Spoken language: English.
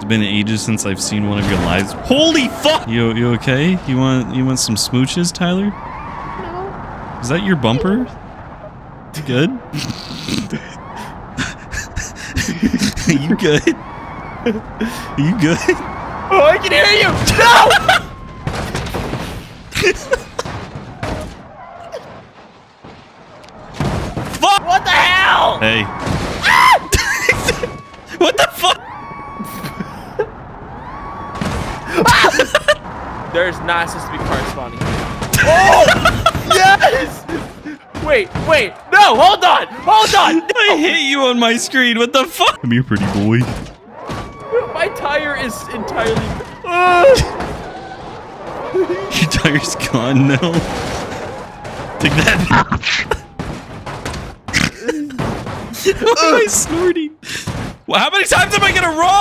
It's been ages since I've seen one of your lives. Holy fuck! You okay? You want some smooches, Tyler? No. Is that your bumper? You good? You good? You good? Oh, I can hear you! No! Fuck! What the hell? Hey. What the fuck? There's not supposed to be cars spawning. Oh! Yes! Wait, no, hold on! No! I hit you on my screen. What the fuck? Come here, pretty boy. My tire is entirely... Your tire's gone now. Take that. Why am I snorting? Well, how many times am I gonna roll?